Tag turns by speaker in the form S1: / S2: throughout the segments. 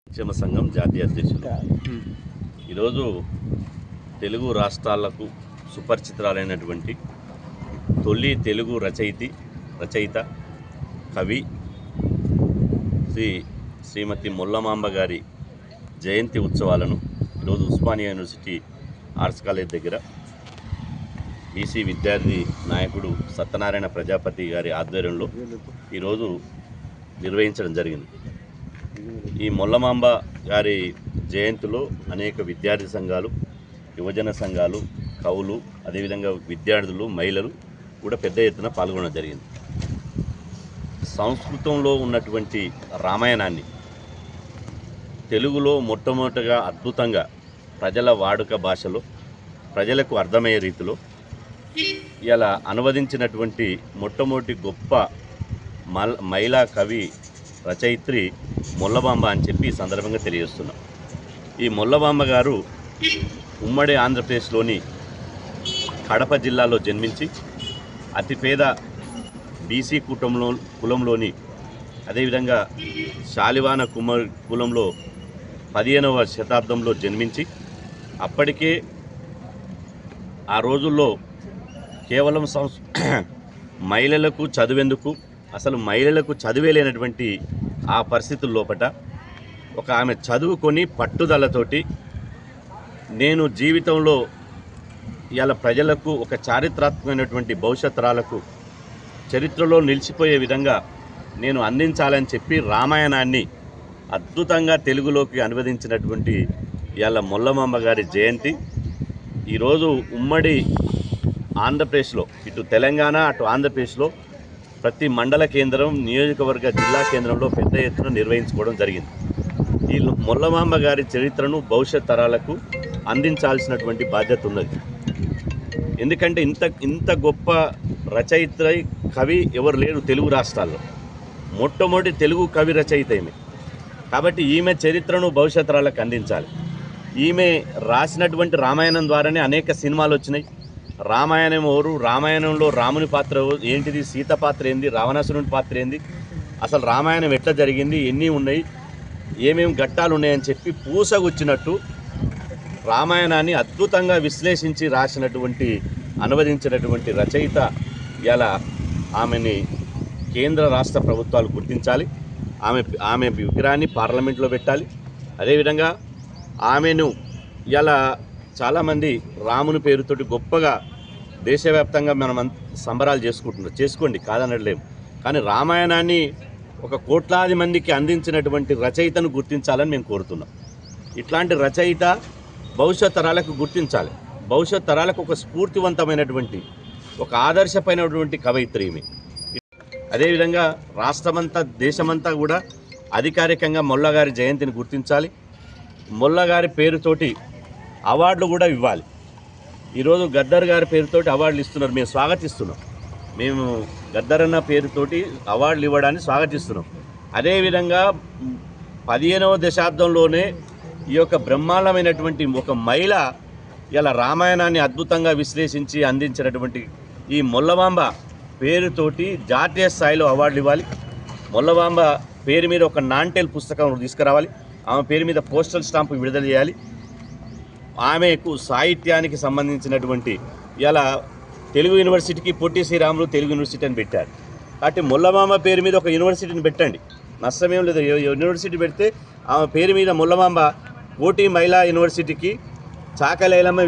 S1: సంక్షేమ సంఘం జాతీయ అధ్యక్షుడు. ఈరోజు తెలుగు రాష్ట్రాలకు సుపరిచితురాలైనటువంటి తొలి తెలుగు రచయిత కవి శ్రీమతి మొల్లమాంబ గారి జయంతి ఉత్సవాలను ఈరోజు ఉస్మానియా యూనివర్సిటీ ఆర్ట్స్ కాలేజ్ దగ్గర బీసీ విద్యార్థి నాయకుడు సత్యనారాయణ ప్రజాపతి గారి ఆధ్వర్యంలో ఈరోజు నిర్వహించడం జరిగింది. ఈ మొల్లమాంబ గారి జయంతిలో అనేక విద్యార్థి సంఘాలు, యువజన సంఘాలు, కవులు, అదేవిధంగా విద్యార్థులు, మహిళలు కూడా పెద్ద ఎత్తున పాల్గొనడం జరిగింది. సంస్కృతంలో ఉన్నటువంటి రామాయణాన్ని తెలుగులో మొట్టమొదటిగా అద్భుతంగా ప్రజల వాడుక భాషలో ప్రజలకు అర్థమయ్యే రీతిలో ఇలా అనువదించినటువంటి మొట్టమొదటి గొప్ప మహిళా కవి రచయిత్రి మొల్లమాంబ అని చెప్పి ఈ సందర్భంగా తెలియజేస్తున్నాం. ఈ మొల్లమాంబ గారు ఉమ్మడి ఆంధ్రప్రదేశ్లోని కడప జిల్లాలో జన్మించి అతిపేద బీసీ కులంలోని అదేవిధంగా శాలివాన కులంలో 15వ శతాబ్దంలో జన్మించి అప్పటికే ఆ రోజుల్లో కేవలం మహిళలకు చదివేందుకు అసలు మహిళలకు చదివే లేనటువంటి ఆ పరిస్థితుల లోపట ఒక ఆమె చదువుకొని పట్టుదలతోటి నేను జీవితంలో ఇలా ప్రజలకు ఒక చారిత్రాత్మకమైనటువంటి భవిష్యత్తరాలకు చరిత్రలో నిలిచిపోయే విధంగా నేను అందించాలని చెప్పి రామాయణాన్ని అద్భుతంగా తెలుగులోకి అనువదించినటువంటి ఇలా మొల్లమాంబ గారి జయంతి ఈరోజు ఉమ్మడి ఆంధ్రప్రదేశ్లో ఇటు తెలంగాణ అటు ఆంధ్రప్రదేశ్లో ప్రతి మండల కేంద్రం, నియోజకవర్గ, జిల్లా కేంద్రంలో పెద్ద ఎత్తున నిర్వహించుకోవడం జరిగింది. ఈ మొల్లమాంబ గారి చరిత్రను భవిష్యత్ తరాలకు అందించాల్సినటువంటి బాధ్యత ఉన్నది. ఎందుకంటే ఇంత గొప్ప రచయిత కవి ఎవరు లేరు తెలుగు రాష్ట్రాల్లో. మొట్టమొదటి తెలుగు కవి రచయిత ఈమె. కాబట్టి ఈమె చరిత్రను భవిష్యత్ తరాలకు అందించాలి. ఈమె రాసినటువంటి రామాయణం ద్వారానే అనేక సినిమాలు వచ్చినాయి. రామాయణం ఎవరు, రామాయణంలో రాముని పాత్ర ఏంటిది, సీత పాత్ర ఏంది, రావణాసురుని పాత్ర ఏంది, అసలు రామాయణం ఎట్లా జరిగింది, ఎన్ని ఉన్నాయి, ఏమేమి ఘట్టాలు ఉన్నాయని చెప్పి పూసగుచ్చినట్టు రామాయణాన్ని అద్భుతంగా విశ్లేషించి రాసినటువంటి అనువదించినటువంటి రచయిత ఇలా ఆమెని కేంద్ర రాష్ట్ర ప్రభుత్వాలు గుర్తించాలి. ఆమె విగ్రహాన్ని పార్లమెంట్లో పెట్టాలి. అదేవిధంగా ఆమెను ఇలా చాలామంది రాముని పేరుతోటి గొప్పగా దేశవ్యాప్తంగా మనం సంబరాలు చేసుకోండి, కాదనట్లేము. కానీ రామాయణాన్ని ఒక కోట్లాది మందికి అందించినటువంటి రచయితను గుర్తించాలని మేము కోరుతున్నాం. ఇట్లాంటి రచయిత భవిష్యత్ తరాలకు గుర్తించాలి. భవిష్యత్ తరాలకు ఒక స్ఫూర్తివంతమైనటువంటి, ఒక ఆదర్శమైనటువంటి కవయిత్రి ఈమె. అదేవిధంగా రాష్ట్రమంతా, దేశమంతా కూడా అధికారికంగా మొల్లగారి జయంతిని గుర్తించాలి. మొల్లగారి పేరుతోటి అవార్డులు కూడా ఇవ్వాలి. ఈరోజు గద్దర్ గారి పేరుతోటి అవార్డులు ఇస్తున్నారు, మేము స్వాగతిస్తున్నాం. మేము గద్దర్ అన్న పేరుతోటి అవార్డులు ఇవ్వడాన్ని స్వాగతిస్తున్నాం. అదేవిధంగా 15వ దశాబ్దంలోనే ఈ యొక్క బ్రహ్మాండమైనటువంటి ఒక మహిళ ఇలా రామాయణాన్ని అద్భుతంగా విశ్లేషించి అందించినటువంటి ఈ మొల్లమాంబ పేరుతోటి జాతీయ స్థాయిలో అవార్డులు ఇవ్వాలి. మొల్లమాంబ పేరు మీద ఒక నాంటెల్ పుస్తకం తీసుకురావాలి. ఆమె పేరు మీద పోస్టల్ స్టాంపు విడుదల చేయాలి. ఆమెకు సాహిత్యానికి సంబంధించినటువంటి ఇలా తెలుగు యూనివర్సిటీకి పొట్టి శ్రీరాములు తెలుగు యూనివర్సిటీ అని పెట్టారు. కాబట్టి మొల్లమాంబ పేరు మీద ఒక యూనివర్సిటీని పెట్టండి, నష్టమేం లేదు. యూనివర్సిటీ పెడితే ఆమె పేరు మీద మొల్లమాంబ కోటి మహిళా యూనివర్సిటీకి చాకలి ఐలమ్మ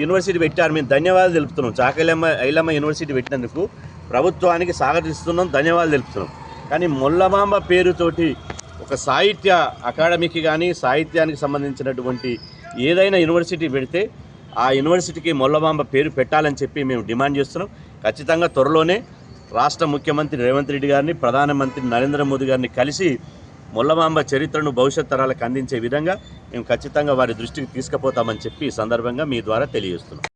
S1: యూనివర్సిటీ పెట్టారు. మేము ధన్యవాదాలు తెలుపుతున్నాం. చాకలి ఐలమ్మ యూనివర్సిటీ పెట్టినందుకు ప్రభుత్వానికి స్వాగతిస్తున్నాం, ధన్యవాదాలు తెలుపుతున్నాం. కానీ మొల్లమాంబ పేరుతోటి ఒక సాహిత్య అకాడమీకి కానీ సాహిత్యానికి సంబంధించినటువంటి ఏదైనా యూనివర్సిటీ పెడితే ఆ యూనివర్సిటీకి మొల్లమాంబ పేరు పెట్టాలని చెప్పి మేము డిమాండ్ చేస్తున్నాం. ఖచ్చితంగా త్వరలోనే రాష్ట్ర ముఖ్యమంత్రి రేవంత్ రెడ్డి గారిని, ప్రధానమంత్రి నరేంద్ర మోదీ గారిని కలిసి మొల్లమాంబ చరిత్రను భవిష్యత్ తరాలకు అందించే విధంగా మేము ఖచ్చితంగా వారి దృష్టికి తీసుకుపోతామని చెప్పి ఈ సందర్భంగా మీ ద్వారా తెలియజేస్తున్నాం.